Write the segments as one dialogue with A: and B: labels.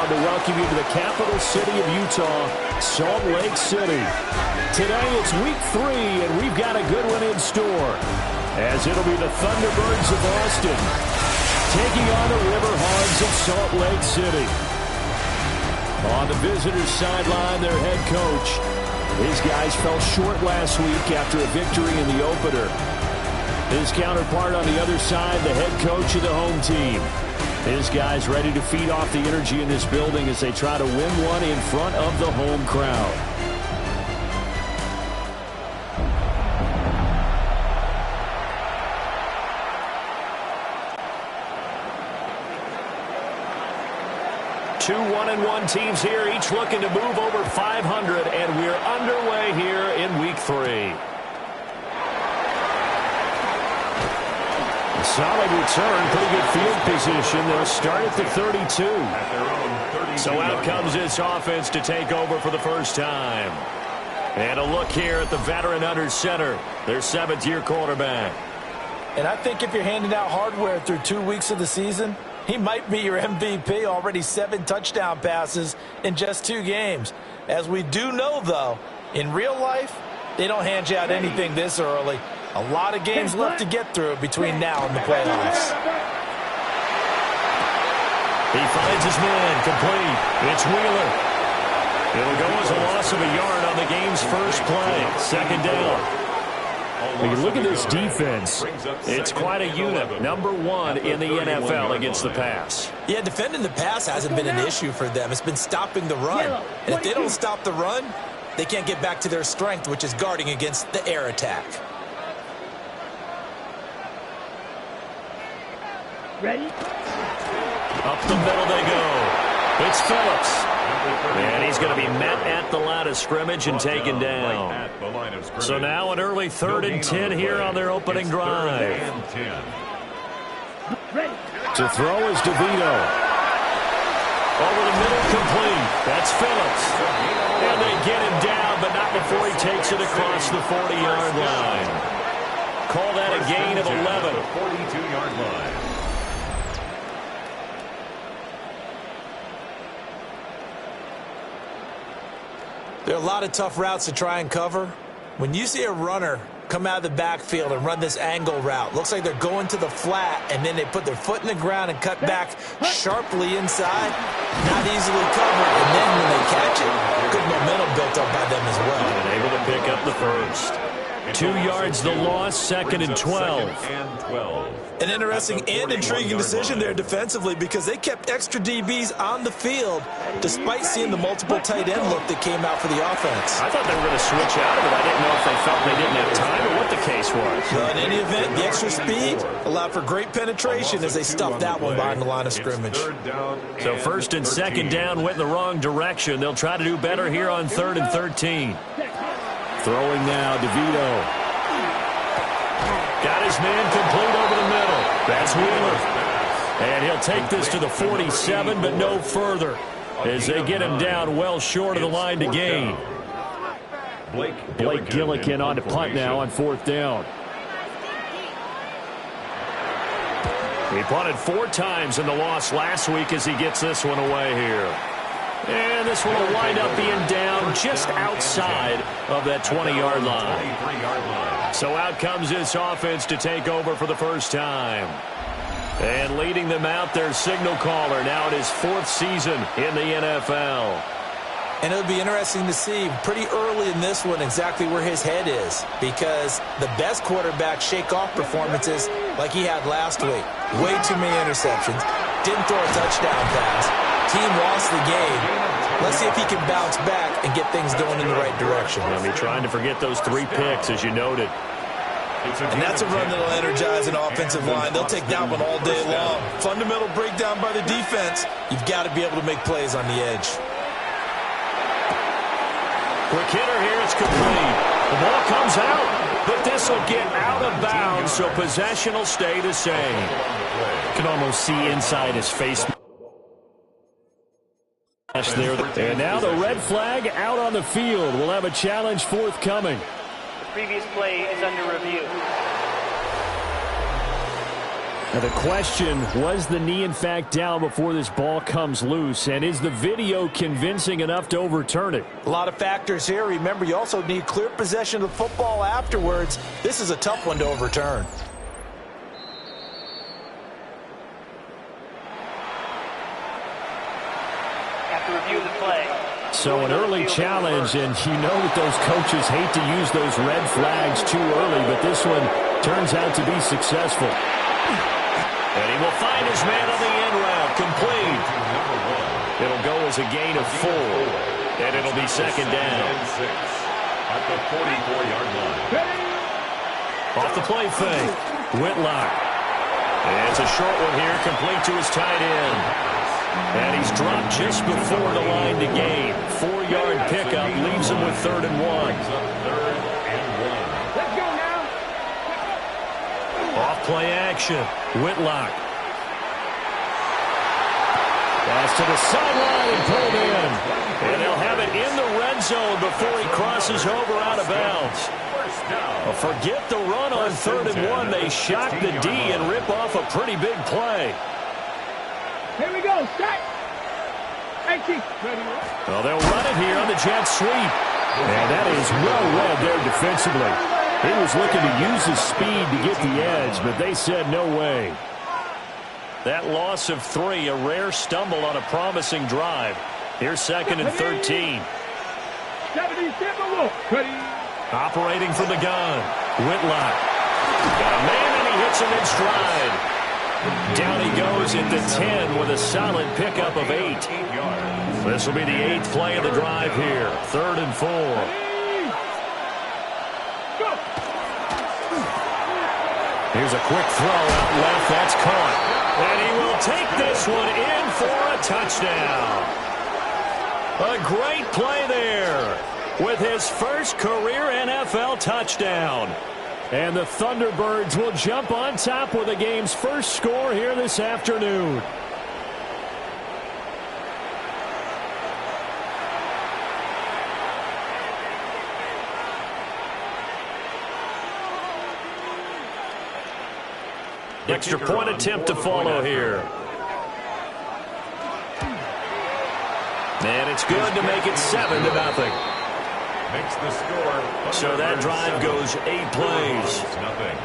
A: proud to welcome you to the capital city of Utah, Salt Lake City. Today it's week 3, and we've got a good one in store, as it'll be the Thunderbirds of Austin taking on the Riverhogs of Salt Lake City. On the visitors' sideline, their head coach. His guys fell short last week after a victory in the opener. His counterpart on the other side, the head coach of the home team. His guys ready to feed off the energy in this building as they try to win one in front of the home crowd. Two 1-1 teams here, each looking to move over 500, and we're underway here in week 3. Solid return, pretty good field position. They'll start at the 32. So out comes this offense to take over for the first time. And a look here at the veteran under center, their 7th-year quarterback.
B: And I think if you're handing out hardware through 2 weeks of the season, he might be your MVP. Already 7 touchdown passes in just 2 games. As we do know, though, in real life, they don't hand you out anything this early. A lot of games left to get through between now and the playoffs.
A: He finds his man, complete. It's Wheeler. It'll go as a loss of a yard on the game's first play. 2nd down. When you look at this defense, it's quite a unit. Number 1 in the NFL against the pass.
B: Yeah, defending the pass hasn't been an issue for them. It's been stopping the run. And if they don't stop the run, they can't get back to their strength, which is guarding against the air attack.
C: Ready?
A: Up the middle they go. It's Phillips. And he's going to be met at the line of scrimmage and taken down. So now an early 3rd and 10 here on their opening drive. To throw is DeVito. Over the middle, complete. That's Phillips. And they get him down, but not before he takes it across the 40-yard line. Call that a gain of 11.
D: 42-yard line.
B: There are a lot of tough routes to try and cover. When you see a runner come out of the backfield and run this angle route, looks like they're going to the flat, and then they put their foot in the ground and cut back sharply inside. Not easily covered, and then when they catch it, good momentum built up by them as well.
A: And able to pick up the first. 2 yards the loss, 2nd and 12.
B: An interesting and intriguing decision there defensively, because they kept extra DBs on the field despite seeing the multiple tight end look that came out for the offense.
A: I thought they were going to switch out of it. I didn't know if they felt they didn't have time or what the case was.
B: Well, in any event, the extra speed allowed for great penetration as they stuffed that one behind the line of scrimmage.
A: So 1st and 2nd down went in the wrong direction. They'll try to do better here on 3rd and 13. Throwing now, DeVito. Got his man complete over the middle. That's Wheeler. And he'll take this to the 47, but no further, as they get him down well short of the line to gain. Blake Gillikin on to punt now on 4th down. He punted 4 times in the loss last week as he gets this one away here. And this one will wind up being down just outside of that 20-yard line. So out comes this offense to take over for the first time. And leading them out, their signal caller, now in his 4th season in the NFL.
B: And it'll be interesting to see pretty early in this one exactly where his head is, because the best quarterback shake off performances like he had last week. Way too many interceptions. Didn't throw a touchdown pass. Team lost the game. Let's see if he can bounce back and get things going in the right direction.
A: I'll be trying to forget those 3 picks, as you noted.
B: And that's a run that'll energize an offensive line. They'll take that one all day long. Fundamental breakdown by the defense. You've got to be able to make plays on the edge.
A: Quick hitter here, it's complete. The ball comes out, but this will get out of bounds, so possession will stay the same. You can almost see inside his face. There. And now the red flag out on the field. We'll have a challenge forthcoming.
C: The previous play is under review.
A: Now the question, was the knee in fact down before this ball comes loose? And is the video convincing enough to overturn it?
B: A lot of factors here. Remember, you also need clear possession of the football afterwards. This is a tough one to overturn.
C: After review of the play.
A: So an early challenge, and you know that those coaches hate to use those red flags too early, but this one turns out to be successful. And he will find his man on the end route, complete. It'll go as a gain of 4, and it'll be second down.
D: At the 44-yard line.
A: Off the play fake, Whitlock. And it's a short one here, complete to his tight end. And he's dropped just before the line to gain. 4-yard pickup leaves him with 3rd and 1.
C: Let's go now.
A: Off play action, Whitlock. Pass to the sideline and pulled in. And they'll have it in the red zone before he crosses over out of bounds. Well, forget the run on 3rd and 1. They shock the D and rip off a pretty big play.
C: Here we go. Set.
A: Well, they'll run it here on the jet sweep. And that is well read there defensively. He was looking to use his speed to get the edge, but they said no way. That loss of 3, a rare stumble on a promising drive. Here's 2nd and 13. Operating from the gun, Whitlock. Got a man, and he hits him in stride. Down he goes at the 10 with a solid pickup of 8. This will be the 8th play of the drive here. 3rd and 4. Here's a quick throw out left. That's caught. And he will take this one in for a touchdown. A great play there with his first career NFL touchdown. And the Thunderbirds will jump on top with the game's first score here this afternoon. Extra point attempt to follow here. And it's good to make it 7-0.
D: Makes the score.
A: So that drive goes 8 plays.
D: Nothing.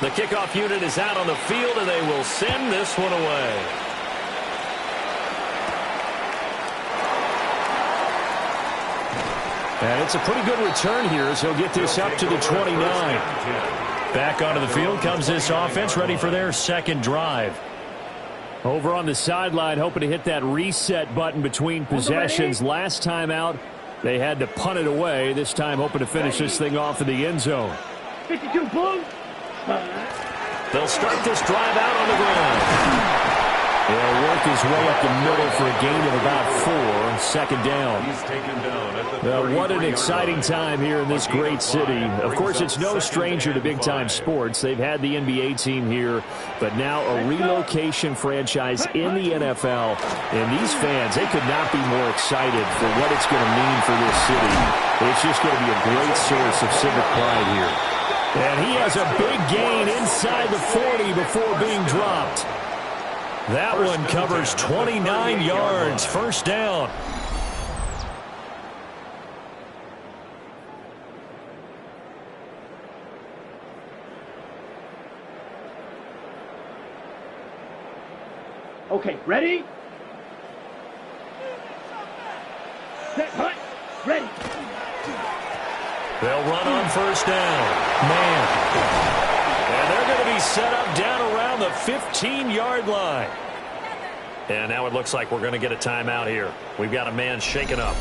A: The kickoff unit is out on the field, and they will send this one away. And it's a pretty good return here as he'll get this up to the 29. Back onto the field comes this offense, ready for their second drive. Over on the sideline, hoping to hit that reset button between possessions. Last time out, they had to punt it away. This time, hoping to finish this thing off in the end zone.
C: 52 Bulls.
A: They'll start this drive out on the ground. They'll work his way up the middle for a gain of about 4. Second down.
D: He's taken down at the
A: Well, what an exciting time here in this great city. Of course, it's no stranger to big-time sports. They've had the NBA team here, but now a relocation franchise in the NFL. And these fans, they could not be more excited for what it's going to mean for this city. It's just going to be a great source of civic pride here. And he has a big gain inside the 40 before being dropped. That one covers 29 yards, first down.
C: Okay, ready? Set, punt, ready.
A: They'll run on first down. Man. And they're going to be set up down around the 15-yard line. And now it looks like we're going to get a timeout here. We've got a man shaken up.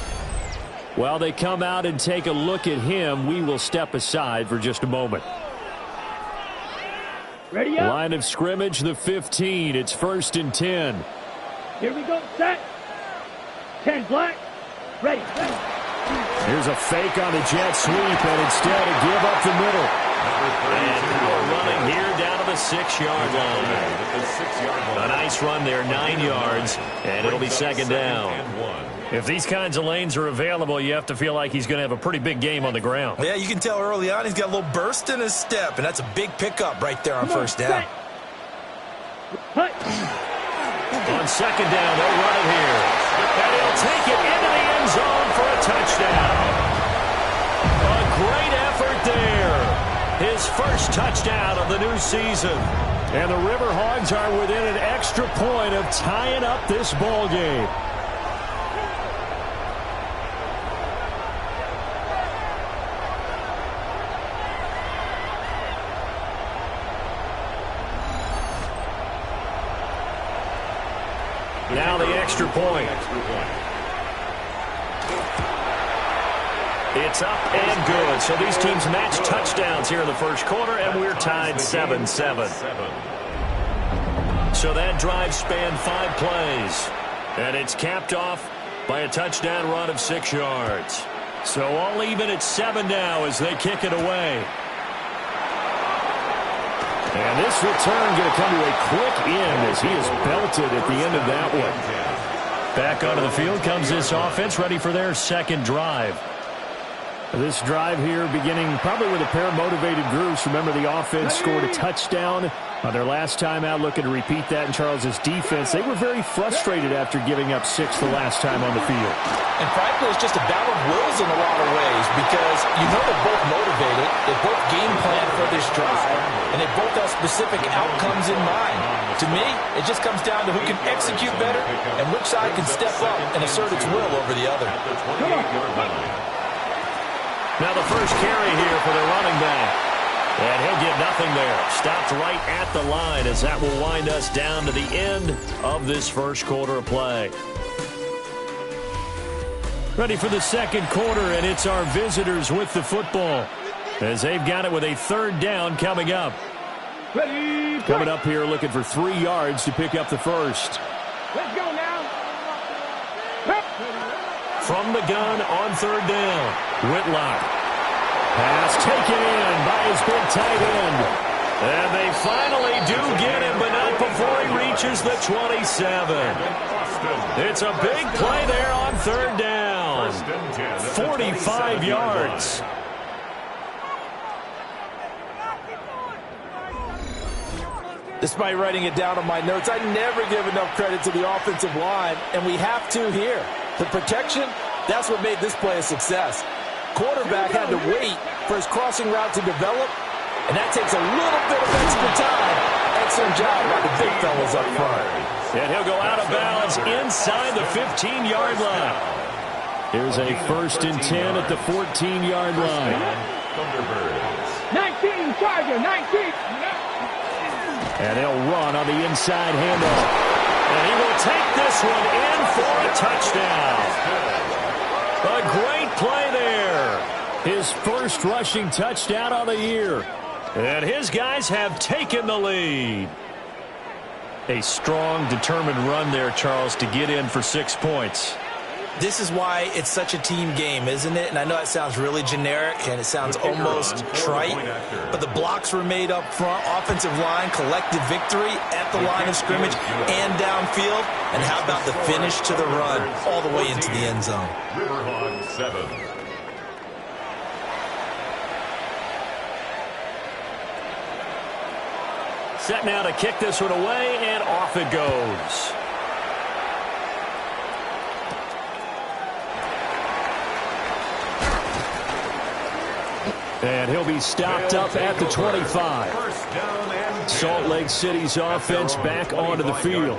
A: While they come out and take a look at him, we will step aside for just a moment.
C: Ready up.
A: Line of scrimmage, the 15. It's 1st and 10.
C: Here we go, set. 10 black. Ready.
A: Here's a fake on the jet sweep, and instead a give up the middle. And we're running here down out of the 6-yard line. A nice run there, 9 yards, and it'll be second down. If these kinds of lanes are available, you have to feel like he's going to have a pretty big game on the ground.
B: Yeah, you can tell early on he's got a little burst in his step, and that's a big pickup right there on first down.
A: On second down, they'll run it here. And he'll take it into the end zone for a touchdown. A great effort there. His first touchdown of the new season. And the Riverhogs are within an extra point of tying up this ball game. Now the extra point. It's up and good. So these teams match touchdowns here in the first quarter, and we're tied 7-7. So that drive spanned 5 plays. And it's capped off by a touchdown run of 6 yards. So all even at 7 now as they kick it away. And this return going to come to a quick end as he is belted at the end of that one. Back onto the field comes this offense, ready for their second drive. This drive here beginning probably with a pair of motivated groups. Remember, the offense scored a touchdown on their last time out, looking to repeat that in Charles's defense. They were very frustrated after giving up 6 the last time on the field.
B: And frankly, it's just a battle of wills in a lot of ways because you know they're both motivated, they both game plan for this drive, and they both have specific outcomes in mind. To me, it just comes down to who can execute better and which side can step up and assert its will over the other.
A: Now the first carry here for the running back. And he'll get nothing there. Stopped right at the line as that will wind us down to the end of this first quarter of play. Ready for the second quarter, and it's our visitors with the football as they've got it with a third down coming up. Coming up here looking for 3 yards to pick up the first.
C: Let's go now.
A: From the gun on third down, Whitlock. Pass taken in by his big tight end. And they finally do get him, but not before he reaches the 27. It's a big play there on third down. 45 yards.
B: Despite writing it down on my notes, I never give enough credit to the offensive line, and we have to here. The protection, that's what made this play a success. Quarterback had to wait for his crossing route to develop, and that takes a little bit of extra time. Excellent job by the big fellas up front.
A: And he'll go out of bounds inside the 15-yard line. Here's a 1st and 10 at the 14-yard line.
C: 19, Charger, 19.
A: And they'll run on the inside handoff. And he will take this one in for a touchdown. A great play there. His first rushing touchdown of the year. And his guys have taken the lead. A strong, determined run there, Charles, to get in for 6 points.
B: This is why it's such a team game, isn't it? And I know it sounds really generic and it sounds almost trite, but the blocks were made up front, offensive line, collective victory at the line of scrimmage and downfield. And how about the finish to the run all the way into the end zone?
D: Riverhog 7.
A: Set now to kick this one away, and off it goes. And he'll be stopped up at the 25. Salt Lake City's offense back onto the field.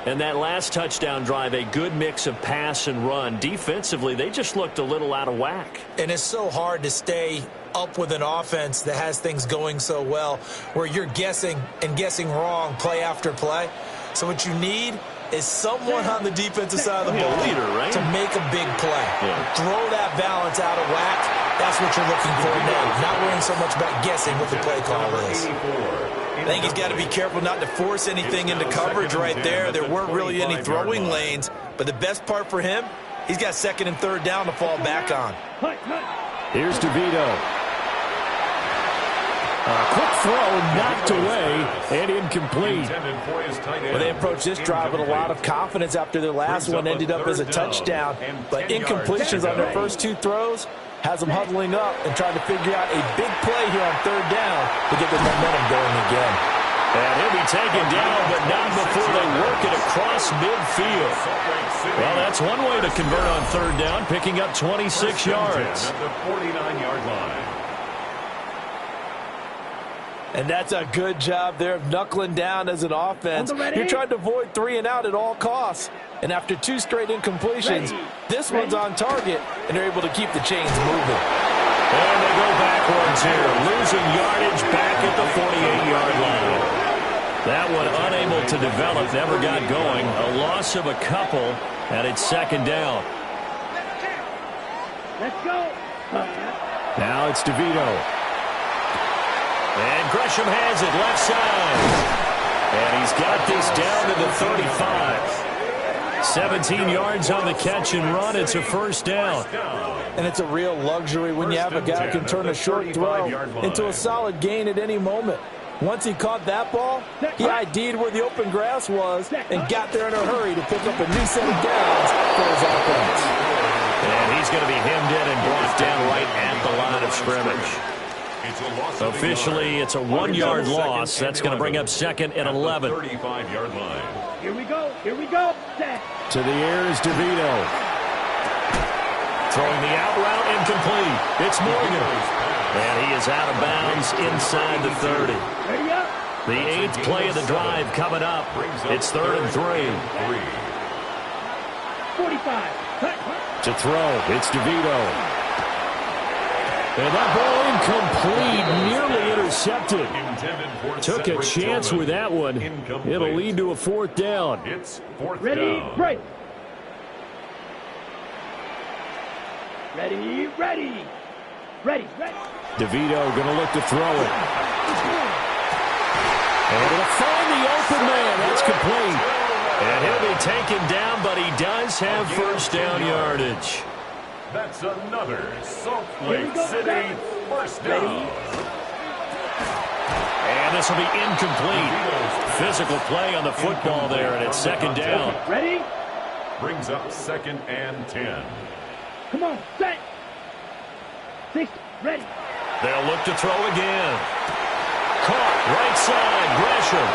A: And that last touchdown drive, a good mix of pass and run. Defensively, they just looked a little out of whack.
B: And it's so hard to stay up with an offense that has things going so well, where you're guessing and guessing wrong play after play. So what you need is someone on the defensive side of the ball
A: leader, right?
B: to make a big play. Throw that balance out of whack. That's what you're looking for now. Not worrying so much about guessing what the play call is. I think he's got to be careful not to force anything into coverage right there. There weren't really any throwing lanes. But the best part for him, he's got 2nd and 3rd down to fall back on.
A: Here's DeVito. Quick throw knocked away and incomplete.
B: Well, they approached this drive with a lot of confidence after their last one ended up as a touchdown. But incompletions on their first two throws has them huddling up and trying to figure out a big play here on third down to get the momentum going again.
A: And he'll be taken down, but not before they work it across midfield. Well, that's one way to convert on third down, picking up 26 yards.
D: At the 49-yard line.
B: And that's a good job there of knuckling down as an offense. You're trying to avoid 3 and out at all costs. And after 2 straight incompletions, this one's on target, and they're able to keep the chains moving.
A: And they go backwards here, losing yardage back at the 48-yard line. That one unable to develop, never got going. A loss of a couple, and it's second down.
C: Let's go.
A: Now it's DeVito. And Gresham has it left side. And he's got this down to the 35. 17 yards on the catch and run. It's a first down.
B: And it's a real luxury when you have a guy who can turn a short throw into a solid gain at any moment. Once he caught that ball, he ID'd where the open grass was and got there in a hurry to pick up a new set of downs for his offense.
A: And he's going to be hemmed in and brought down right at the line of scrimmage. Officially, it's a 1-yard loss. That's going to bring up second and 11.
D: 35-yard line.
C: Here we go. Here we go.
A: To the air is DeVito. Throwing the out route incomplete. It's Morgan. And he is out of bounds inside the 30.
C: Ready up.
A: The 8th play of the drive coming up. It's 3rd and 3.
C: 45.
A: To throw, it's DeVito. And that ball incomplete, nearly intercepted. Took a chance with that one. It'll lead to a 4th down.
D: It's 4th
C: Ready,
D: down.
C: break. Ready, ready. Ready, ready.
A: DeVito going to look to throw it. And it'll find the open man. That's complete. And he'll be taken down, but he does have first down yardage.
D: That's another Salt Lake City first down.
A: And this will be incomplete. Physical play on the football there, and it's second down.
C: Ready?
D: Brings up 2nd and 10.
C: Come on, set. 6, ready.
A: They'll look to throw again. Caught, right side, Gresham.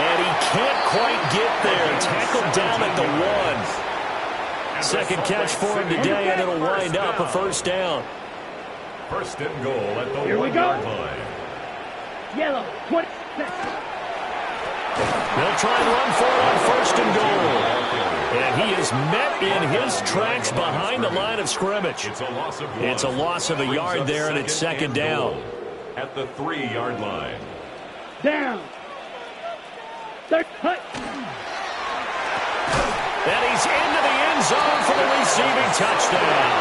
A: And he can't quite get there. Tackled down at the 1. Second catch for him today, and it'll wind up a first down.
D: First and goal at the
C: Here we
D: 1-yard
C: go.
D: line.
C: Yellow, 20.
A: They'll try and run for it on first and goal. And he is met in his tracks behind the line of scrimmage.
D: It's a loss of 1.
A: It's a loss of a yard there, and it's second down.
D: At the 3-yard line.
C: Down. Third, hut.
A: And he's into the end zone for the receiving touchdown.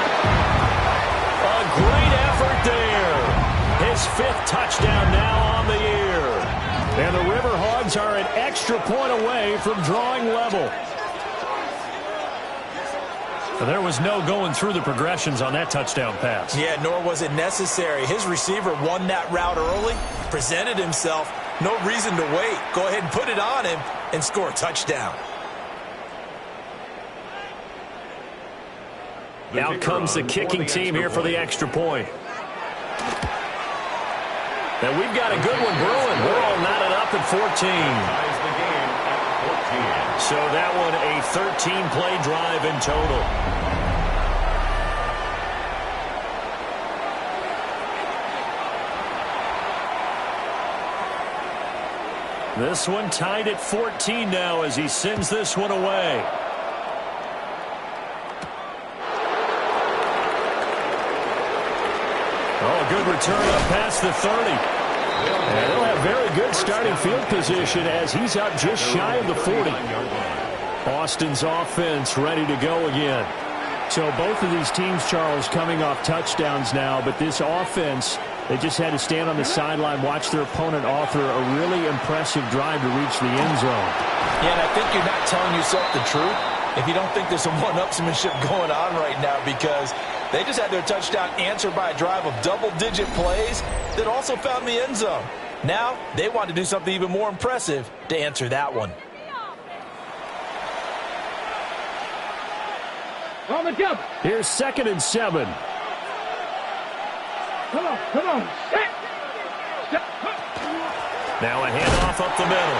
A: A great effort there. His 5th touchdown now on the year. And the Riverhogs are an extra point away from drawing level. But there was no going through the progressions on that touchdown pass.
B: Yeah, nor was it necessary. His receiver won that route early, presented himself. No reason to wait. Go ahead and put it on him and score a touchdown.
A: Out comes the kicking team here for the extra point. And we've got a good one brewing. We're all knotted up at 14.
D: Ties the game at 14.
A: So that one a 13-play drive in total. This one tied at 14 now as he sends this one away. Oh, good return up past the 30. And they'll have very good starting field position as he's up just shy of the 40. Austin's offense ready to go again. So both of these teams, Charles, coming off touchdowns now, but this offense, they just had to stand on the sideline, watch their opponent author a really impressive drive to reach the end zone.
B: Yeah, and I think you're not telling yourself the truth if you don't think there's some one-upsmanship going on right now, because They just had their touchdown answered by a drive of double-digit plays that also found the end zone. Now, they want to do something even more impressive to answer that one.
C: On the jump.
A: Here's 2nd and 7.
C: Come on. Set.
A: Now a handoff up the middle.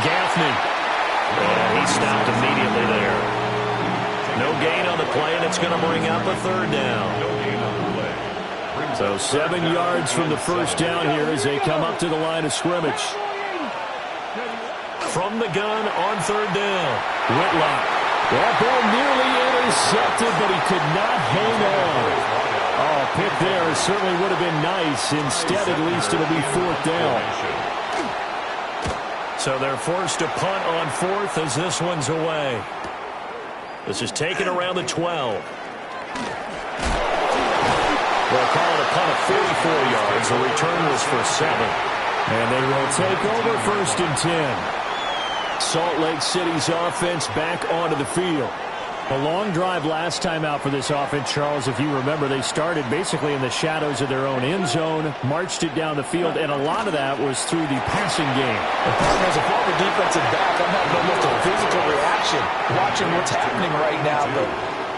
A: Gaffney. And he stopped immediately there. No gain on the play, and it's going to bring up a 3rd down. So 7 yards from the first down here as they come up to the line of scrimmage. From the gun on 3rd down. Whitlock. That ball nearly intercepted, but he could not hang on. Oh, pick there certainly would have been nice. Instead, at least it'll be 4th down. So they're forced to punt on 4th as this one's away. This is taken around the 12. They'll call it a punt of 44 yards. The return was for 7. And they will take over 1st and 10. Salt Lake City's offense back onto the field. A long drive last time out for this offense, Charles. If you remember, they started basically in the shadows of their own end zone, marched it down the field, and a lot of that was through the passing game.
B: As a former defensive back, I'm having almost a physical reaction watching what's happening right now. But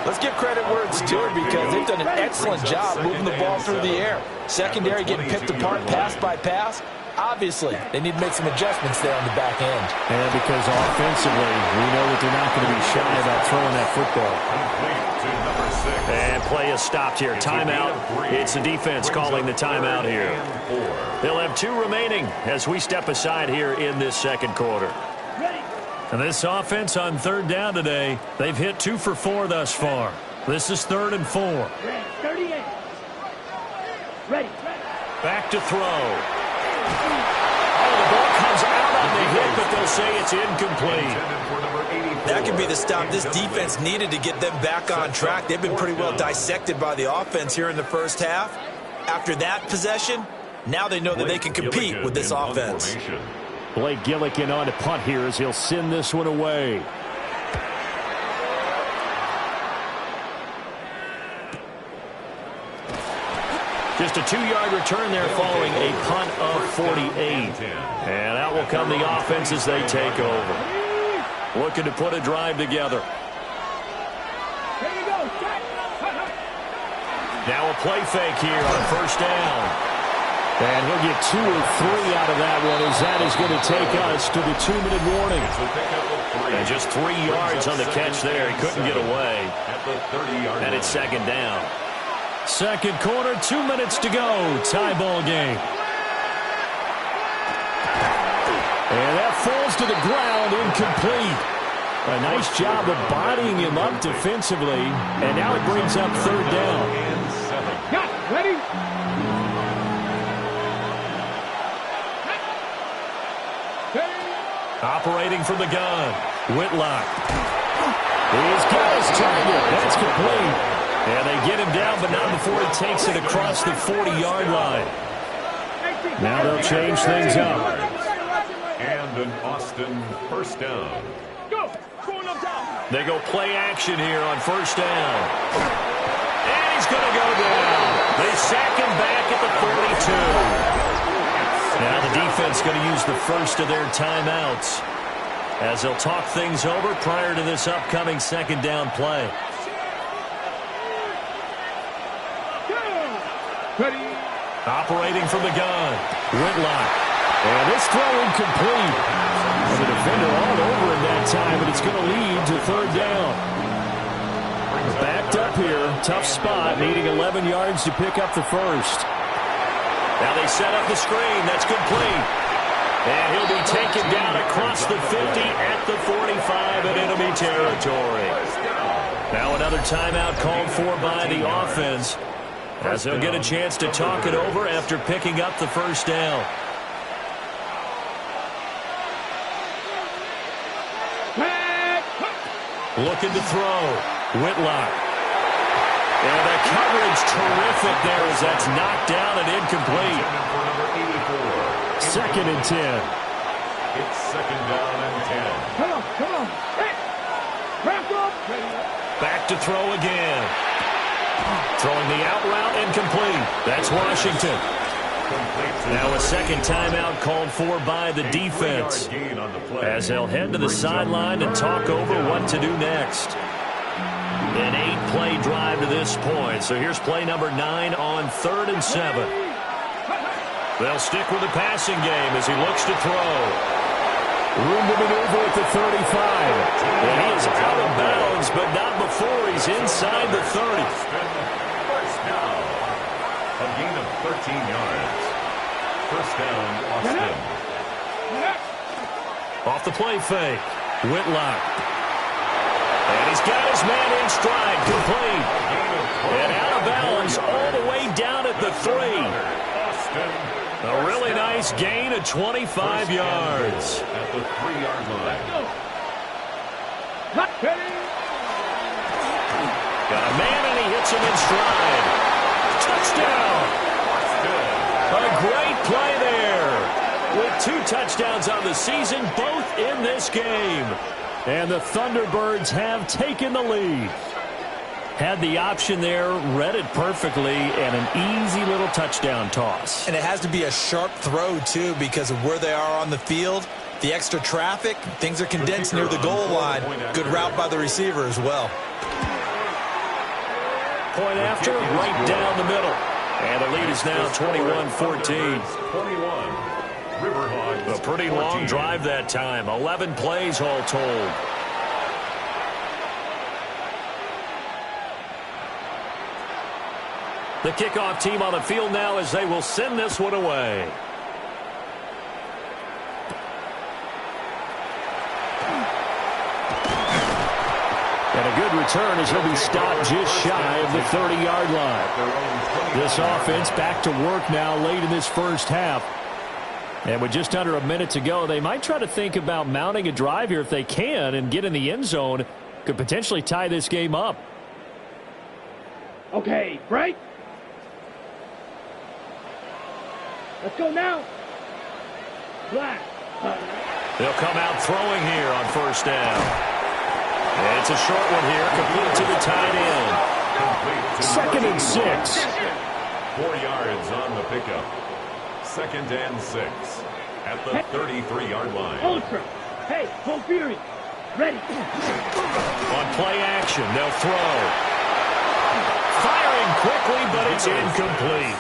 B: let's give credit where it's due because they've done an excellent job moving the ball through the air. Secondary getting picked apart pass by pass. Obviously, they need to make some adjustments there on the back end.
A: And because offensively, we know that they're not going to be shy about throwing that football. And play is stopped here. Timeout. It's the defense calling the timeout here. They'll have 2 remaining as we step aside here in this 2nd quarter. And this offense on 3rd down today, they've hit 2 for 4 thus far. This is 3rd and 4.
C: 38. Ready.
A: Back to throw. Oh, the ball comes out on the hit, but they'll say it's incomplete.
B: That could be the stop this defense needed to get them back on track. They've been pretty well dissected by the offense here in the first half. After that possession, now they know that they can compete with this offense.
A: Blake Gillikin on to punt here as he'll send this one away. Just a 2-yard return there following a punt of 48. And out will come the offense as they take over. Looking to put a drive together. Now a play fake here on 1st down. And he'll get 2 or 3 out of that one as that is going to take us to the 2-minute warning. And just 3 yards on the catch there. He couldn't get away. And it's 2nd down. 2nd quarter, 2 minutes to go. Tie ball game. And that falls to the ground, incomplete. A nice job of bodying him up defensively. And now it brings up 3rd down.
C: Got ready.
A: Operating from the gun. Whitlock. He's got his target. That's complete. And they get him down, but not before he takes it across the 40-yard line. Now they'll change things up.
D: And an Austin 1st down.
A: They go play action here on 1st down. And he's going to go down. They sack him back at the 42. Now the defense going to use the first of their timeouts as they'll talk things over prior to this upcoming 2nd down play. Operating from the gun. Whitlock. And this throw incomplete. And the defender all over him that time, but it's going to lead to 3rd down. Backed up here. Tough spot, needing 11 yards to pick up the first. Now they set up the screen. That's complete. And he'll be taken down across the 50 at the 45 in enemy territory. Now another timeout called for by the offense, as they'll get a chance to talk it over after picking up the 1st down. Looking to throw. Whitlock. And the coverage terrific there as that's knocked down and incomplete. 2nd and 10.
D: It's 2nd down and 10.
C: Come on.
A: Back to throw again. Throwing the out route incomplete. That's Washington. Now a second timeout called for by the defense, as they'll head to the sideline and talk over what to do next. An 8-play drive to this point. So here's play number 9 on 3rd and 7. They'll stick with the passing game as he looks to throw. Room to maneuver at the 35. And he is out of bounds, but not before he's inside the 30.
D: First down. A gain of 13 yards. First down, Austin.
A: Off the play fake. Whitlock. And he's got his man in stride, complete. And out of bounds all the way down at the 3. A really nice gain of 25 yards.
D: At the 3-yard line.
A: Got a man and he hits him in stride. Touchdown. A great play there. With 2 touchdowns on the season, both in this game. And the Thunderbirds have taken the lead. Had the option there, read it perfectly, and an easy little touchdown toss.
B: And it has to be a sharp throw, too, because of where they are on the field. The extra traffic, things are condensed near the goal line. Good route by the receiver as well.
A: Point after, right down the middle. And the lead is now 21-14. A pretty long drive that time. 11 plays all told. The kickoff team on the field now as they will send this one away. And a good return as he'll be stopped just shy of the 30-yard line. This offense back to work now late in this first half. And with just under a minute to go, they might try to think about mounting a drive here if they can and get in the end zone. Could potentially tie this game up.
C: Okay, break. Let's go now. Black.
A: They'll come out throwing here on first down. And it's a short one here, complete to the tight end. 2nd and 6.
D: 4 yards on the pickup. 2nd and 6 at the 33-yard line.
C: Ultra. Hey, full fury. Ready.
A: On play action, they'll throw. Firing quickly, but it's incomplete.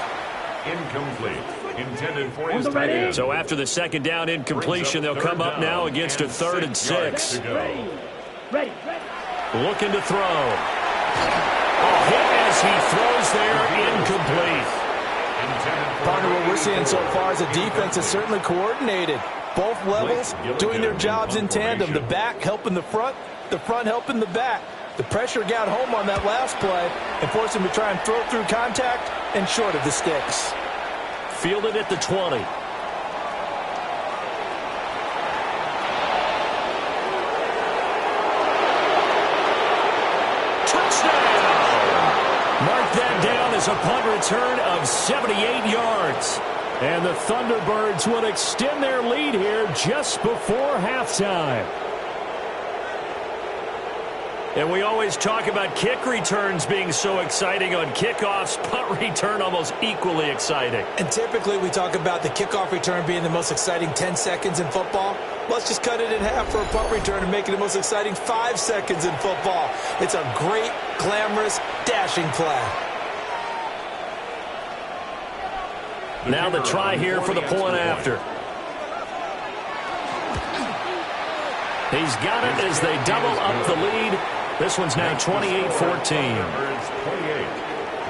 D: Incomplete. Intended for his tight end.
A: So after the 2nd down incompletion, they'll come up now against a 3rd and 6.
C: Ready.
A: Looking to throw. A hit as he throws there, incomplete.
B: Partner, what we're seeing so far is a defense that's certainly coordinated. Both levels doing their jobs in tandem. The back helping the front helping the back. The pressure got home on that last play and forced him to try and throw through contact and short of the sticks.
A: Fielded at the 20. Mark that down as a punt return of 78 yards. And the Thunderbirds will extend their lead here just before halftime. And we always talk about kick returns being so exciting on kickoffs. Punt return almost equally exciting.
B: And typically we talk about the kickoff return being the most exciting 10 seconds in football. Let's just cut it in half for a punt return and make it the most exciting 5 seconds in football. It's a great, glamorous, dashing play.
A: Now the try here for the point after. He's got it as they double up the lead. This one's now 28-14.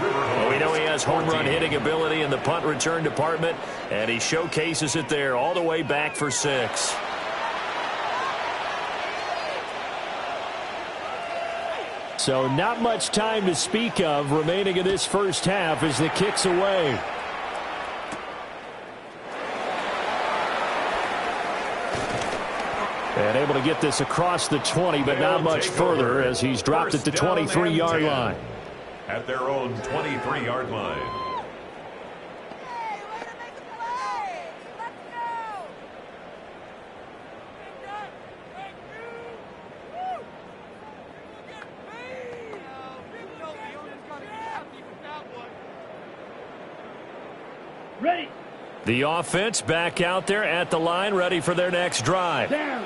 A: Well, we know he has home run hitting ability in the punt return department, and he showcases it there all the way back for 6. So not much time to speak of remaining in this first half as the kick's away. And able to get this across the 20, but not much further as he's dropped at the 23-yard line.
D: At their own 23-yard line.
C: Ready.
A: The offense back out there at the line, ready for their next drive.
C: Down.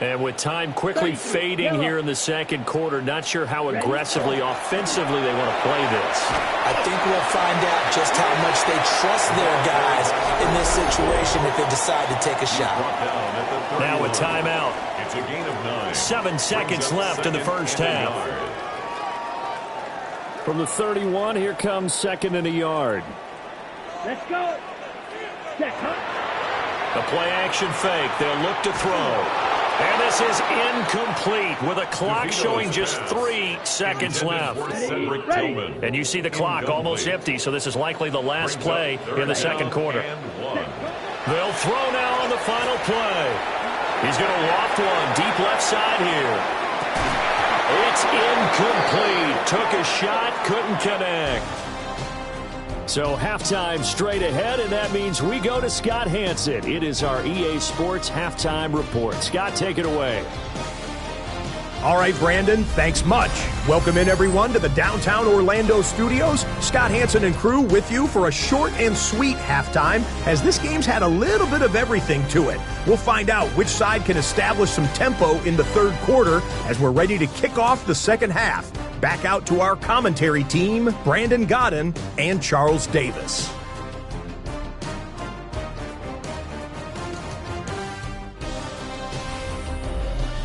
A: And with time quickly fading here in the second quarter, not sure how aggressively, offensively they want to play this.
B: I think we'll find out just how much they trust their guys in this situation if they decide to take a shot.
A: Now a timeout.
D: It's a gain of 9.
A: 7 seconds left in the first half. From the 31, here comes 2nd and a yard.
C: Let's go. Check, huh?
A: The play action fake. They'll look to throw. And this is incomplete with a clock showing just 3 seconds left. And you see the clock almost empty, so this is likely the last play in the second quarter. They'll throw now on the final play. He's going to loft one deep left side here. It's incomplete. Took a shot, couldn't connect. So halftime straight ahead, and that means we go to Scott Hansen. It is our EA Sports Halftime Report. Scott, take it away.
E: All right, Brandon, thanks much. Welcome in, everyone, to the downtown Orlando studios. Scott Hansen and crew with you for a short and sweet halftime, as this game's had a little bit of everything to it. We'll find out which side can establish some tempo in the third quarter as we're ready to kick off the second half. Back out to our commentary team, Brandon Godden and Charles Davis.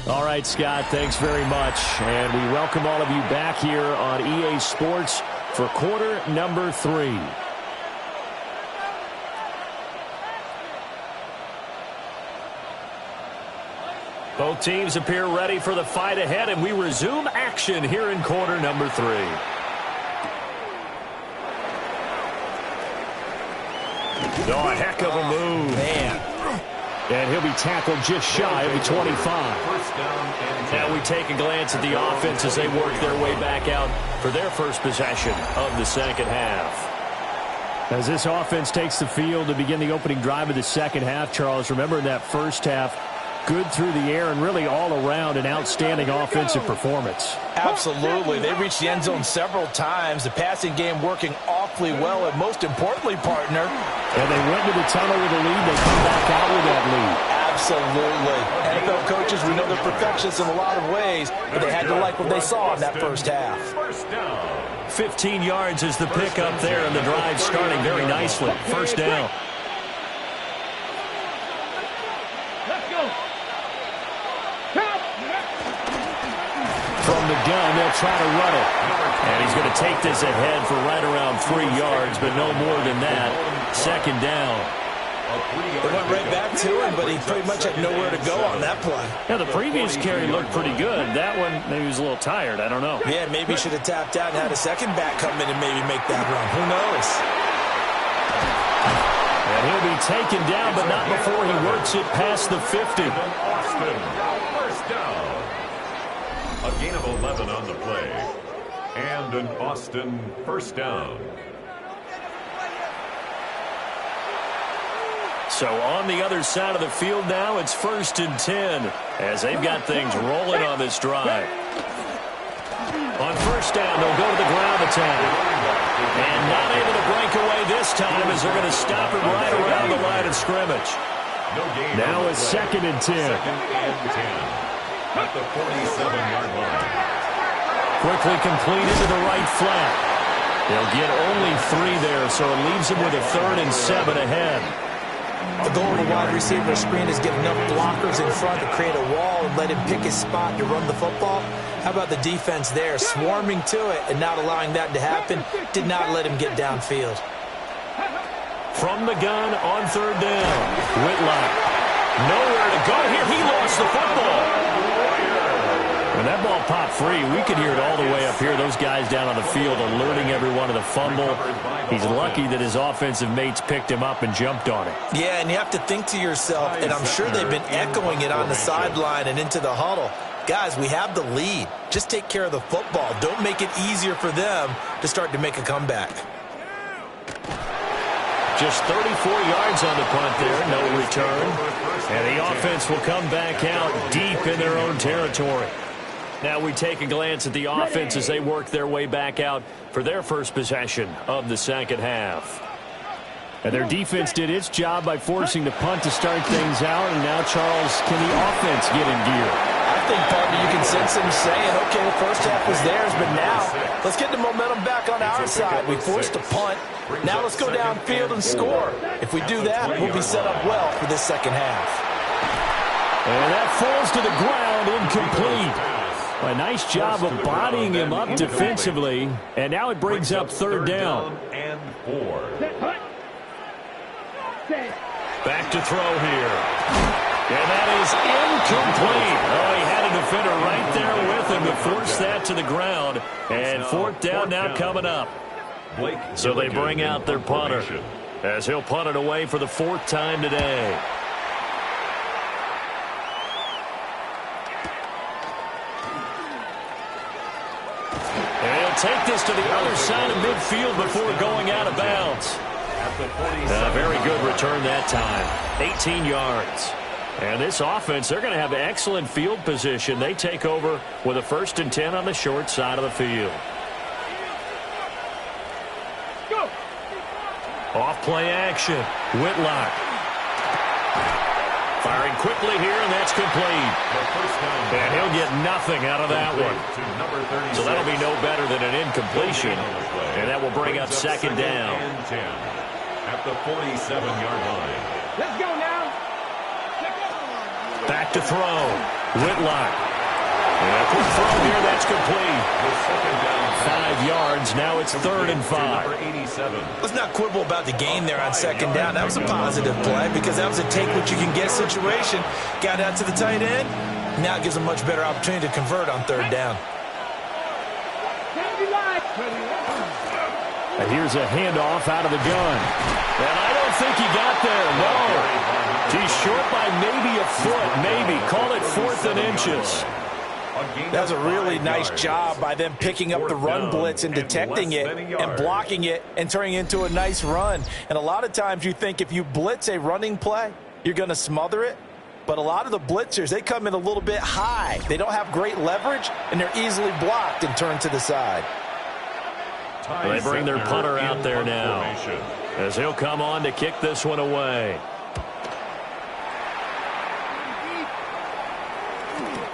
A: All right, Scott, thanks very much. And we welcome all of you back here on EA Sports for quarter number 3. Both teams appear ready for the fight ahead, and we resume action here in quarter number 3. Oh, a heck of a move.
B: Man.
A: And he'll be tackled just shy of the 25. Now we take a glance at the offense as they work their way back out for their first possession of the second half. As this offense takes the field to begin the opening drive of the second half, Charles, remember in that first half, good through the air and really all around an outstanding offensive performance.
B: Absolutely. They reached the end zone several times. The passing game working awfully well, and most importantly, partner.
A: And they went into the tunnel with a lead. They come back out with that lead.
B: Absolutely. NFL coaches, we know they're perfectionists in a lot of ways, but they had to like what they saw in that first half.
A: 15 yards is the pickup there, and the drive starting very nicely. First down. From the gun, they'll try to run it. And he's going to take this ahead for right around 3 yards, but no more than that. Second down.
B: They went right back to him, but he pretty much had nowhere to go on that play.
A: Yeah, the previous carry looked pretty good. That one, maybe he was a little tired. I don't know.
B: Yeah, maybe he should have tapped out and had a second back come in and maybe make that run. Who knows?
A: And he'll be taken down, but not before he works it past the 50.
D: First down. A gain of 11 on the play. And an Austin first down.
A: So on the other side of the field now, it's 1st and 10 as they've got things rolling on this drive. On first down, they'll go to the ground attack. And not able to break away this time as they're going to stop it right around the line of scrimmage. Now it's 2nd and 10.
D: 2nd and 10 at the 47-yard line.
A: Quickly completed to the right flat. They'll get only 3 there, so it leaves them with a 3rd and 7 ahead.
B: The goal of the wide receiver screen is get enough blockers in front to create a wall and let him pick his spot to run the football. How about the defense there, swarming to it and not allowing that to happen? Did not let him get downfield.
A: From the gun on 3rd down, Whitlock. Nowhere to go here. He lost the football. When that ball popped free, we could hear it all the way up here. Those guys down on the field alerting everyone of the fumble. He's lucky that his offensive mates picked him up and jumped on it.
B: Yeah, and you have to think to yourself, and I'm sure they've been echoing it on the sideline and into the huddle. Guys, we have the lead. Just take care of the football. Don't make it easier for them to start to make a comeback.
A: Just 34 yards on the punt there, no return. And the offense will come back out deep in their own territory. Now we take a glance at the offense as they work their way back out for their first possession of the second half. And their defense did its job by forcing the punt to start things out. And now, Charles, can the offense get in gear?
B: I think, partner, you can sense them saying, okay, the first half was theirs, but now let's get the momentum back on our side. We forced a punt. Now let's go downfield and score. If we do that, we'll be set up well for this second half.
A: And that falls to the ground, incomplete. A nice job of bodying him up defensively. And now it brings up third down.
D: And 4.
A: Back to throw here. And that is incomplete. Oh, he had a defender right there with him to force that to the ground. And fourth down now coming up. So they bring out their punter as he'll punt it away for the fourth time today. And he'll take this to the other side of midfield before going out of bounds. A very good return that time. 18 yards. And this offense, they're going to have excellent field position. They take over with a 1st and 10 on the short side of the field.
C: Go.
A: Off play action. Whitlock. Firing quickly here, and that's complete. And he'll get nothing out of that one. So that'll be no better than an incompletion. And that will bring up second down.
D: At the 47-yard line.
C: Let's go now.
A: Back to throw. Whitlock. And a quick throw here, that's complete. 5 yards, now it's 3rd and 5.
B: Let's not quibble about the gain there on second down. That was a positive play because that was a take-what-you-can-get situation. Got out to the tight end. Now it gives a much better opportunity to convert on third down.
A: And here's a handoff out of the gun. And I don't think he got there, no. He's short by maybe a foot, maybe. Call it 4th and inches.
B: That was a really nice job by them picking up the run blitz and detecting it and blocking it and turning it into a nice run. And a lot of times you think if you blitz a running play, you're going to smother it. But a lot of the blitzers, they come in a little bit high. They don't have great leverage, and they're easily blocked and turned to the side.
A: They bring their punter out there now as he'll come on to kick this one away.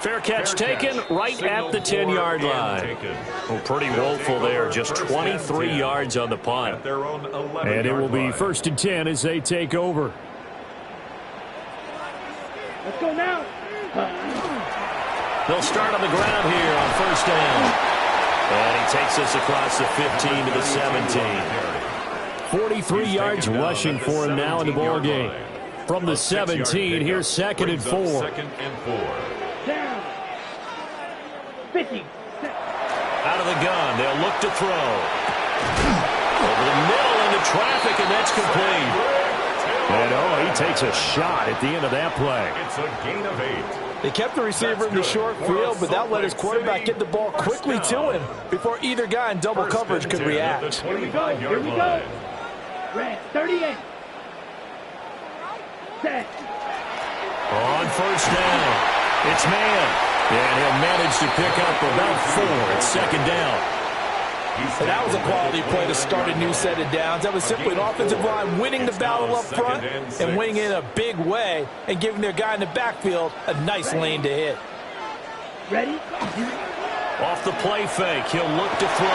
A: Fair catch taken right at the 10-yard line. Well, pretty woeful there, just 23 yards on the punt. And it will be 1st and 10 as they take over.
C: Let's go now.
A: They'll start on the ground here on 1st down. And he takes us across the 15 to the 17. 43 yards rushing for him now in the ball game. From the 17, here's 2nd and 4.
C: Down. 50.
A: Out of the gun, they'll look to throw. Over the middle into traffic, and that's complete. And, he takes a shot at the end of that play.
D: It's a gain of 8.
B: They kept the receiver in the short field, but that let his quarterback get the ball quickly to him before either guy in double coverage could react.
C: Here we go. Here we go. Red 38. Set.
A: On 1st down, it's man. And he'll manage to pick up about 4 at 2nd down.
B: And that was a quality play to start a new set of downs. That was simply an offensive line winning the battle up front and winning in a big way and giving their guy in the backfield a nice lane to hit.
C: Ready?
A: Off the play fake, he'll look to throw.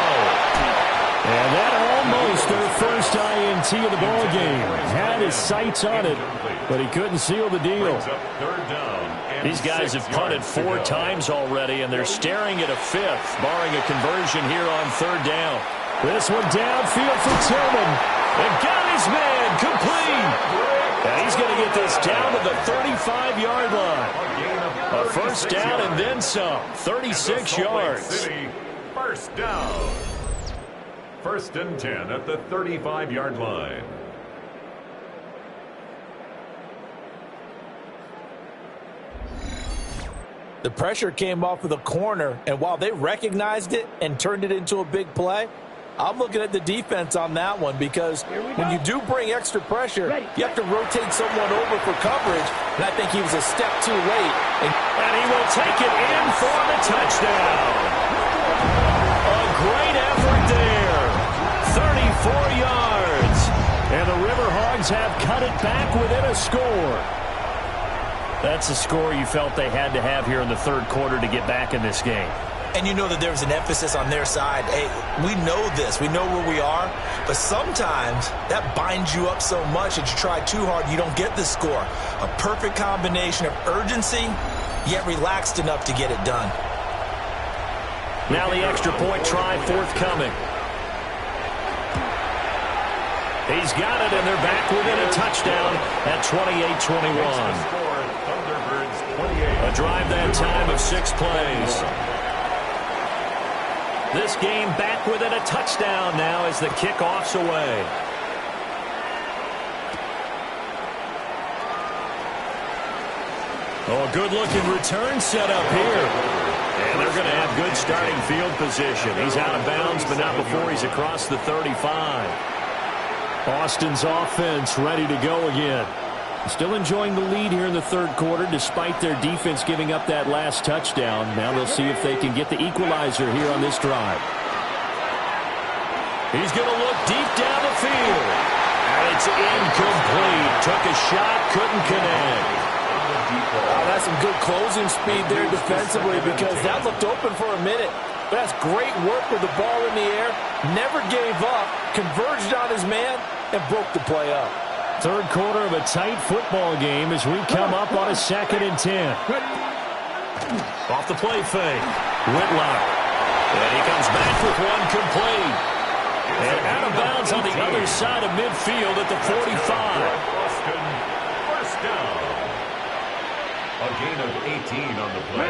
A: And that almost their first INT of the ball game. Had his sights on it, but he couldn't seal the deal. These guys have punted 4 times already, and they're staring at a 5th, barring a conversion here on 3rd down. This one downfield for Tillman. And got his man complete. And he's going to get this down to the 35-yard line. A 1st down and then some. 36 yards.
D: 1st down. 1st and 10 at the 35-yard line.
B: The pressure came off of the corner, and while they recognized it and turned it into a big play, I'm looking at the defense on that one because when you do bring extra pressure, you have to rotate someone over for coverage, and I think he was a step too late.
A: And he will take it in for the touchdown. A great effort there. 34 yards. And the Riverhawks Browns have cut it back within a score. That's a score you felt they had to have here in the third quarter to get back in this game.
B: And you know that there was an emphasis on their side. Hey, we know this. We know where we are. But sometimes that binds you up so much that you try too hard, you don't get the score. A perfect combination of urgency, yet relaxed enough to get it done.
A: Now the extra point try forthcoming. He's got it, and they're back within a touchdown at 28-21. A drive that time of 6 plays. This game back within a touchdown now as the kickoff's away. Oh, a good-looking return set up here. And they're going to have good starting field position. He's out of bounds, but not before he's across the 35. Austin's offense ready to go again. Still enjoying the lead here in the third quarter despite their defense giving up that last touchdown. Now they'll see if they can get the equalizer here on this drive. He's going to look deep down the field. And it's incomplete. Took a shot, couldn't connect.
F: Oh, that's some good closing speed there defensively because that looked open for a minute. But that's great work with the ball in the air. Never gave up, converged on his man, and broke the play up.
A: Third quarter of a tight football game as we come up on a 2nd and 10. Off the play fake. Whitlock. And he comes back with one complete. And out of bounds on the other side of midfield at the 45.
D: Boston, first down. A gain of 18 on the play.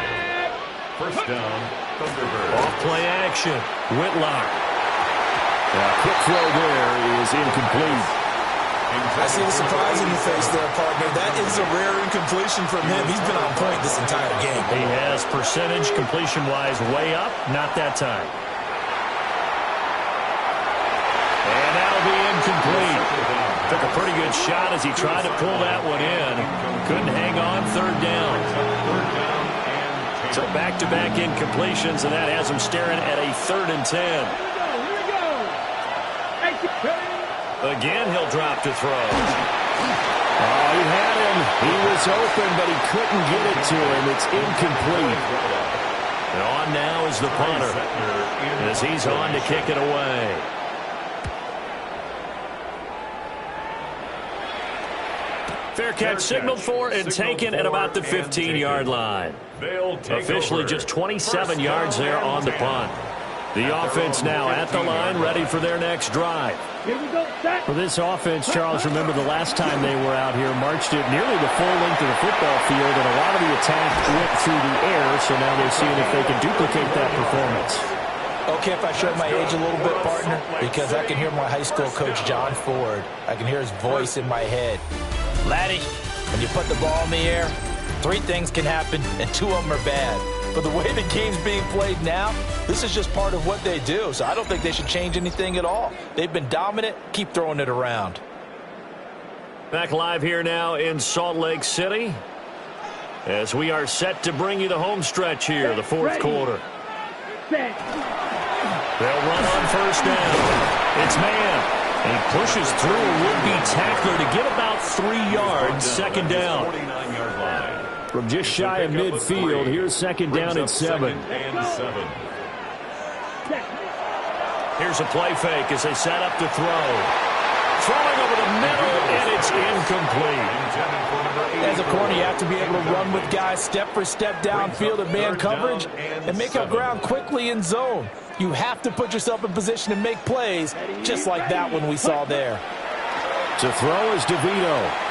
D: First down, Thunderbird.
A: Off play action. Whitlock. A quick throw there is incomplete.
B: I see the surprise in your face there, partner. That is a rare incompletion from him. He's been on point this entire game.
A: He has percentage completion-wise way up. Not that time. And that'll be incomplete. Took a pretty good shot as he tried to pull that one in. Couldn't hang on third down. So back-to-back incompletions, and that has him staring at a 3rd and 10. Again, he'll drop to throw. Oh, he had him. He was open, but he couldn't get it to him. It's incomplete. And on now is the punter as he's on to kick it away. Fair catch signaled for and taken at about the 15-yard line. Officially just 27 yards there on the punt. The offense now at the line, ready for their next drive. For this offense, Charles, remember the last time they were out here, marched it nearly the full length of the football field, and a lot of the attack went through the air, so now they're seeing if they can duplicate that performance.
B: Okay, if I show my age a little bit, partner, because I can hear my high school coach, John Ford. I can hear his voice in my head. Laddie, when you put the ball in the air, 3 things can happen, and 2 of them are bad. But the way the game's being played now, this is just part of what they do. So I don't think they should change anything at all. They've been dominant. Keep throwing it around.
A: Back live here now in Salt Lake City as we are set to bring you the home stretch here, the 4th quarter. They'll run on first down. It's man. And he pushes through a would-be tackler to get about 3 yards, 2nd down.
D: 49-yard line.
A: From just shy of midfield, here's 2nd down and 7. Here's a play fake as they set up to throw. Throwing over the middle, and it's incomplete.
F: As a corner, you have to be able to run with guys step for step downfield in man coverage and make up ground quickly in zone. You have to put yourself in position to make plays, just like that one we saw there.
A: To throw is DeVito.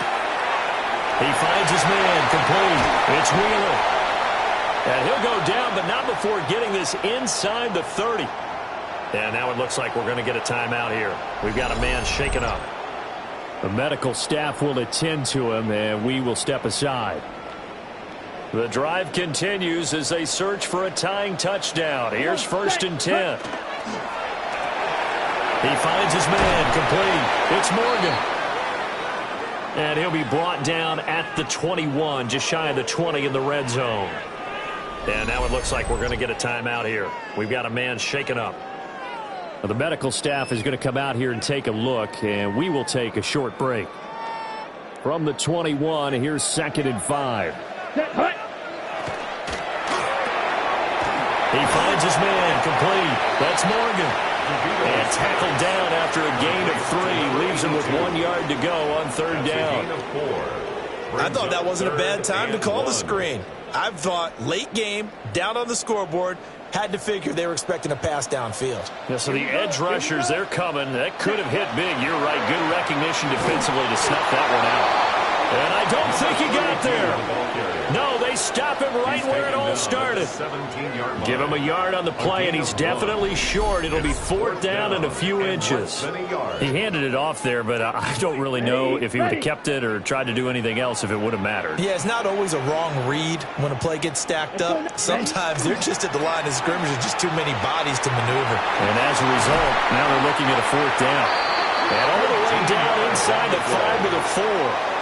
A: He finds his man complete. It's Wheeler. And he'll go down, but not before getting this inside the 30. And now it looks like we're going to get a timeout here. We've got a man shaken up. The medical staff will attend to him, and we will step aside. The drive continues as they search for a tying touchdown. Here's 1st and 10. He finds his man complete. It's Morgan. And he'll be brought down at the 21, just shy of the 20 in the red zone. And now it looks like we're going to get a timeout here. We've got a man shaken up. The medical staff is going to come out here and take a look, and we will take a short break. From the 21, here's 2nd and 5.
C: Set, hut.
F: He finds his man, complete. That's Morgan. And tackled down after a gain of 3. Leaves him with 1 yard to go on 3rd down.
B: I thought that wasn't a bad time to call the screen. I thought late game, down on the scoreboard, had to figure they were expecting a pass downfield.
A: Yeah, so the edge rushers, they're coming. That could have hit big. You're right. Good recognition defensively to snuff that one out. And I don't think he got there. No, they stop him right where it all started. Give him a yard on the play, and he's definitely short. It'll be 4th down and a few inches. He handed it off there, but I don't really know if he would have kept it or tried to do anything else if it would have mattered.
B: Yeah, it's not always a wrong read when a play gets stacked up. Sometimes they're just at the line of scrimmage with just too many bodies to maneuver.
A: And as a result, now they're looking at a 4th down. And all the way down inside the 5 to the 4.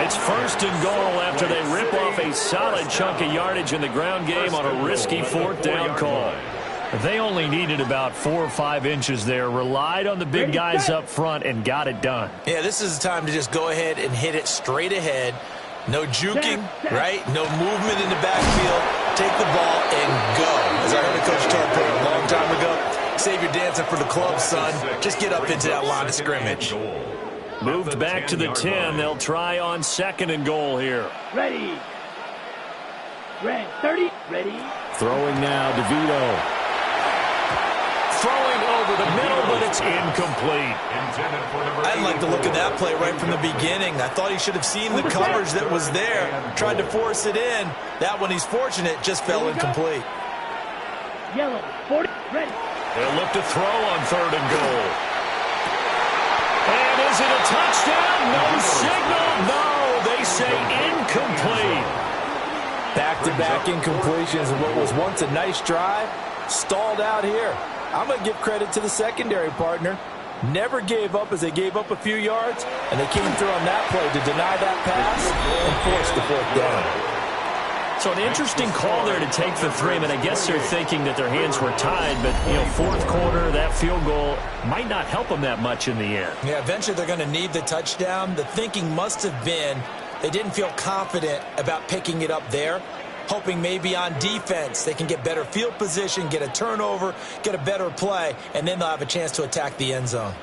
A: It's 1st and goal after they rip off a solid chunk of yardage in the ground game on a risky 4th down call. They only needed about 4 or 5 inches there, relied on the big guys up front, and got it done.
B: Yeah, this is the time to just go ahead and hit it straight ahead. No juking, right? No movement in the backfield. Take the ball and go. As I heard a coach tell a player a long time ago, save your dancing for the club, son. Just get up into that line of scrimmage.
A: Moved back to the 10. They'll try on 2nd and goal here.
C: Ready. Red 30. Ready.
A: Throwing now, DeVito. Throwing over the middle, but it's incomplete.
B: I like the look of that play right from the beginning. I thought he should have seen the coverage that was there. Tried to force it in. That one, he's fortunate, just fell incomplete.
C: Yellow 40. Ready.
A: They'll look to throw on 3rd and goal. And is it a touchdown? No signal. No, they say incomplete.
F: Back-to-back incompletions of what was once a nice drive, stalled out here. I'm going to give credit to the secondary partner. Never gave up as they gave up a few yards, and they came through on that play to deny that pass and force the 4th down.
A: So an interesting call there to take the 3. I mean, I guess they're thinking that their hands were tied, but, 4th quarter, that field goal might not help them that much in the end.
B: Yeah, eventually they're going to need the touchdown. The thinking must have been they didn't feel confident about picking it up there, hoping maybe on defense they can get better field position, get a turnover, get a better play, and then they'll have a chance to attack the end zone.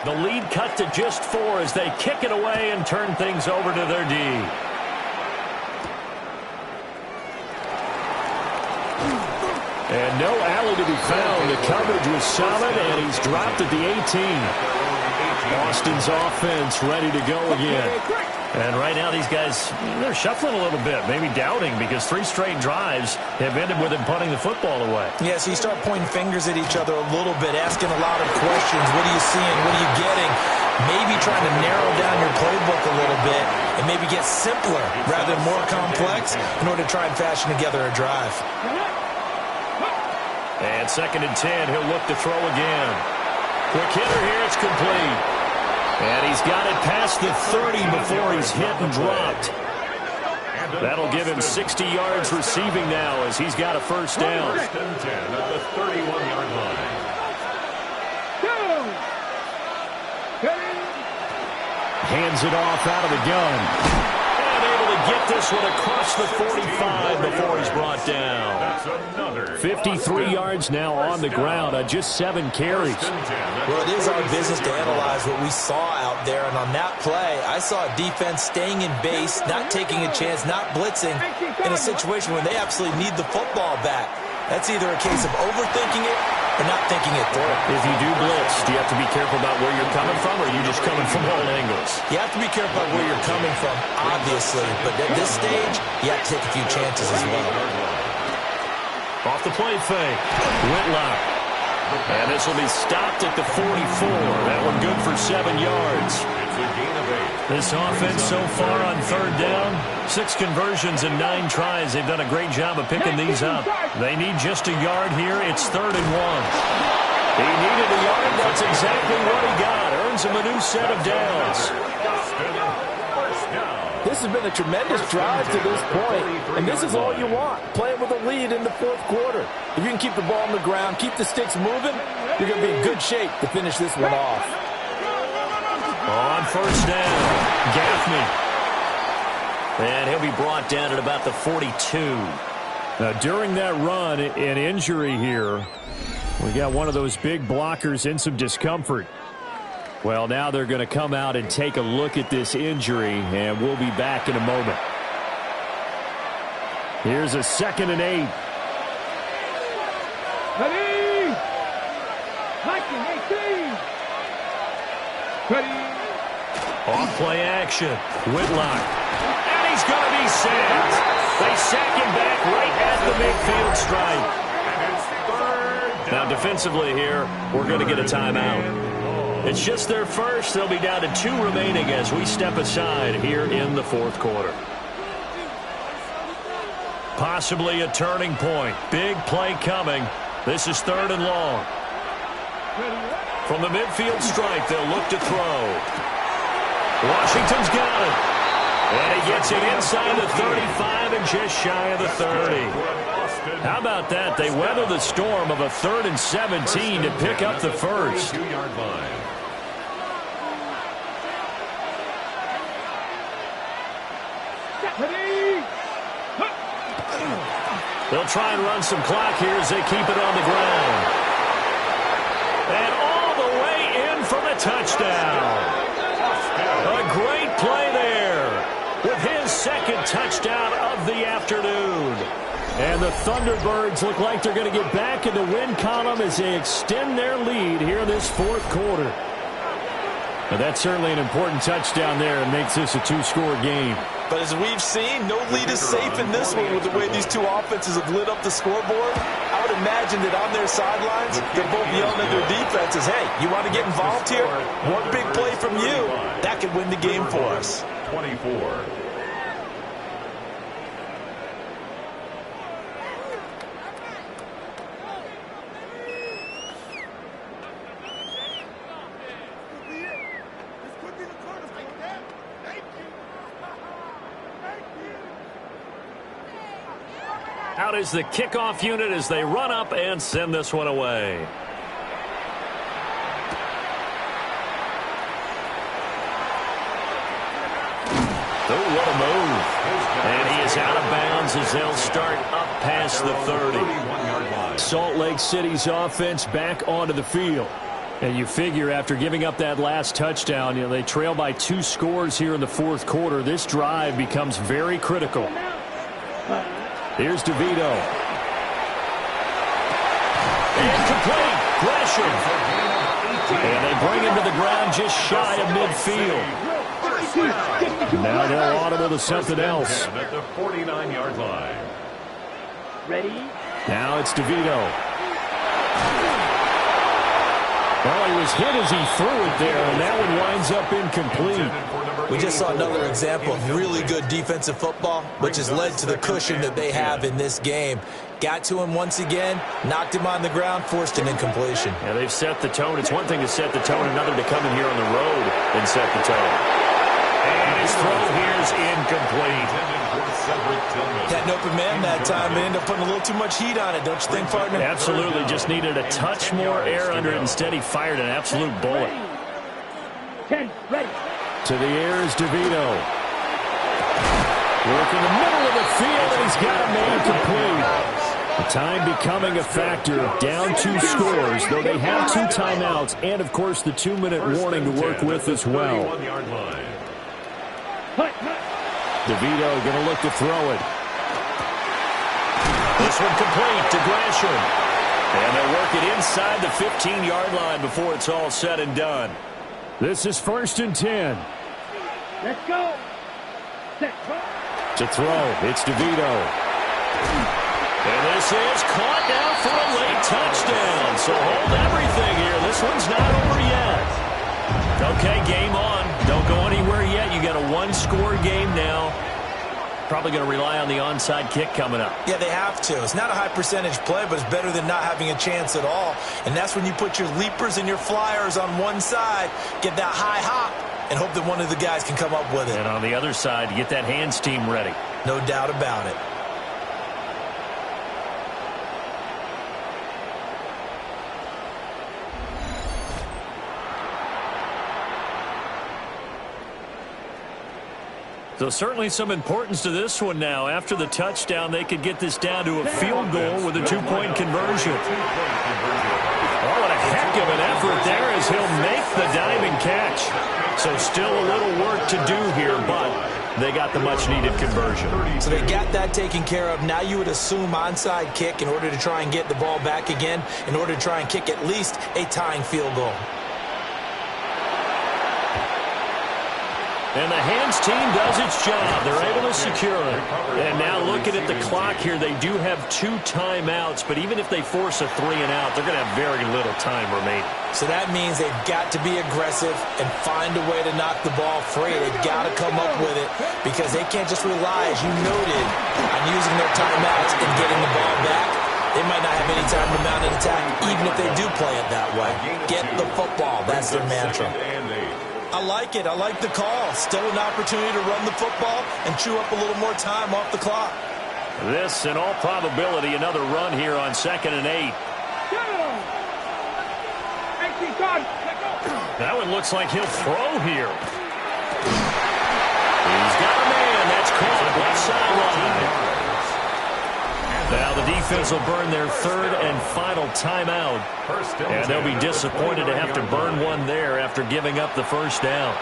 A: The lead cut to just 4 as they kick it away and turn things over to their D. And no alley to be found. The coverage was solid, and he's dropped at the 18. Austin's offense ready to go again. And right now these guys, they're shuffling a little bit, maybe doubting, because 3 straight drives have ended with him punting the football away.
B: Yeah, so you start pointing fingers at each other a little bit, asking a lot of questions. What are you seeing? What are you getting? Maybe trying to narrow down your playbook a little bit and maybe get simpler rather than more complex in order to try and fashion together a drive.
A: And 2nd and 10, he'll look to throw again. Quick hitter here, it's complete. And he's got it past the 30 before he's hit and dropped. That'll give him 60 yards receiving now as he's got a 1st down.
D: 1st and 10 at the 31-yard line.
A: Hands it off out of the gun. And able to get this one across the 45 before he's brought down. 53 yards now on the ground on just 7 carries.
B: Well, it is our business to analyze what we saw out there, and on that play, I saw a defense staying in base, not taking a chance, not blitzing in a situation where they absolutely need the football back. That's either a case of overthinking it or not thinking it through.
A: If you do blitz, do you have to be careful about where you're coming from, or are you just coming from all angles?
B: You have to be careful about where you're coming from, obviously, but at this stage, you have to take a few chances as well.
A: Off the play fake, Whitlock. And this will be stopped at the 44. That one good for 7 yards. This offense so far on 3rd down, 6 conversions and 9 tries. They've done a great job of picking these up. They need just a yard here. It's 3rd and 1. He needed a yard. That's exactly what he got. Earns him a new set of downs.
F: This has been a tremendous drive to this point, and this is all you want, playing with a lead in the 4th quarter. If you can keep the ball on the ground, keep the sticks moving, you're going to be in good shape to finish this one off.
A: On 1st down, Gaffney. And he'll be brought down at about the 42. Now, during that run, an injury here. We got one of those big blockers in some discomfort. Well, now they're going to come out and take a look at this injury, and we'll be back in a moment. Here's a 2nd and 8.
C: Ready? 19-18. Ready?
A: Off play action. Whitlock. And he's going to be sacked. They sack him back right at the midfield stripe. Now, defensively here, we're going to get a timeout. It's just their first. They'll be down to 2 remaining as we step aside here in the 4th quarter. Possibly a turning point. Big play coming. This is 3rd and long. From the midfield stripe, they'll look to throw. Washington's got it. And he gets it inside the 35 and just shy of the 30. How about that? They weather the storm of a 3rd and 17 to pick up the first. They'll try and run some clock here as they keep it on the ground. And all the way in for the touchdown. A great play there with his 2nd touchdown of the afternoon. And the Thunderbirds look like they're going to get back in the win column as they extend their lead here in this 4th quarter. Now, that's certainly an important touchdown there and makes this a 2-score game.
F: But as we've seen, no lead is safe in this one with the way these 2 offenses have lit up the scoreboard. I would imagine that on their sidelines, they're both yelling at their defenses, hey, you want to get involved here? One big play from you, that could win the game for us.
D: 24.
A: Out is the kickoff unit as they run up and send this one away. Oh, what a move. And he is out of bounds as they'll start up past the 30. Salt Lake City's offense back onto the field. And you figure after giving up that last touchdown, they trail by 2 scores here in the 4th quarter. This drive becomes very critical. Here's DeVito. Incomplete. Gresham. And they bring him to the ground just shy of midfield. Now they'll audible to something else.
D: At the 49-yard line.
C: Ready?
A: Now it's DeVito. Well, he was hit as he threw it there, and that one winds up incomplete.
B: We just saw another example of really good defensive football, which has led to the cushion that they have in this game. Got to him once again, knocked him on the ground, forced an incompletion.
A: Yeah, they've set the tone. It's one thing to set the tone, another to come in here on the road and set the tone. And his throw here is incomplete.
B: Had an open man that time, but ended up putting a little too much heat on it, don't you think, partner?
A: Absolutely, just needed a touch more air under it. Instead, he fired an absolute bullet.
C: 10, ready.
A: To the air is DeVito. Work in the middle of the field, and he's got a man complete. The time becoming a factor. Down 2 scores, though they have 2 timeouts, and, of course, the 2-minute warning to work with as well. DeVito going to look to throw it. This one complete to Gresham. And they'll work it inside the 15-yard line before it's all said and done. This is 1st and 10.
C: Let's go.
A: To throw, it's DeVito. And this is caught down for a late touchdown. So hold everything here. This one's not over yet. Okay, game on. Don't go anywhere yet. You got a 1-score game now. Probably going to rely on the onside kick coming up.
B: Yeah, they have to. It's not a high percentage play, but it's better than not having a chance at all. And that's when you put your leapers and your flyers on one side, get that high hop, and hope that one of the guys can come up with it.
A: And on the other side, get that hands team ready.
B: No doubt about it.
A: So certainly some importance to this one now. After the touchdown, they could get this down to a field goal with a 2-point conversion. Oh, what a heck of an effort there as he'll make the diving catch. So still a little work to do here, but they got the much-needed conversion.
B: So they got that taken care of. Now you would assume onside kick in order to try and get the ball back again, in order to try and kick at least a tying field goal.
A: And the hands team does its job. They're able to secure it. And now looking at the clock here, they do have 2 timeouts, but even if they force a 3 and out, they're going to have very little time remaining.
B: So that means they've got to be aggressive and find a way to knock the ball free. They've got to come up with it because they can't just rely, as you noted, on using their timeouts and getting the ball back. They might not have any time to mount an attack, even if they do play it that way. Get the football. That's their mantra. I like it. I like the call. Still an opportunity to run the football and chew up a little more time off the clock.
A: This, in all probability, another run here on 2nd and 8. That one looks like he'll throw here. He's got a man. That's caught left sideline. Now the defense will burn their 3rd and final timeout. And they'll be disappointed to have to burn one there after giving up the first down.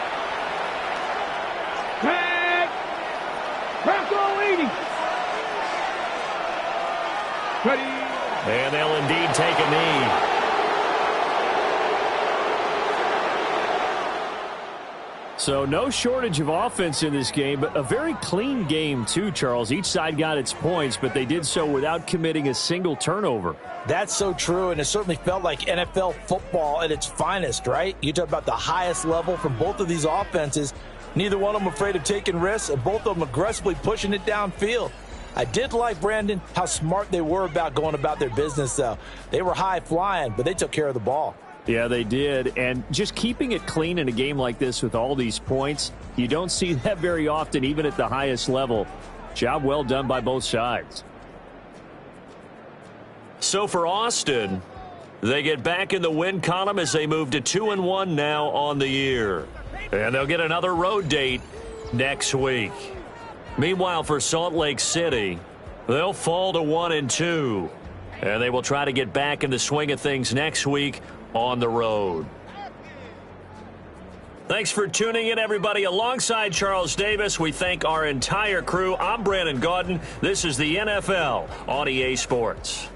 A: And they'll indeed take a knee. So no shortage of offense in this game, but a very clean game too, Charles. Each side got its points, but they did so without committing a single turnover.
B: That's so true, and it certainly felt like NFL football at its finest, right? You talk about the highest level from both of these offenses. Neither one of them afraid of taking risks, and both of them aggressively pushing it downfield. I did like, Brandon, how smart they were about going about their business, though. They were high flying, but they took care of the ball.
A: Yeah, they did. And just keeping it clean in a game like this with all these points, you don't see that very often, even at the highest level. Job well done by both sides. So for Austin, they get back in the win column as they move to 2-1 now on the year. And they'll get another road date next week. Meanwhile, for Salt Lake City, they'll fall to 1-2. And they will try to get back in the swing of things next week on the road. Thanks for tuning in, everybody. Alongside Charles Davis, we thank our entire crew. I'm Brandon Gaudin. This is the NFL on EA Sports.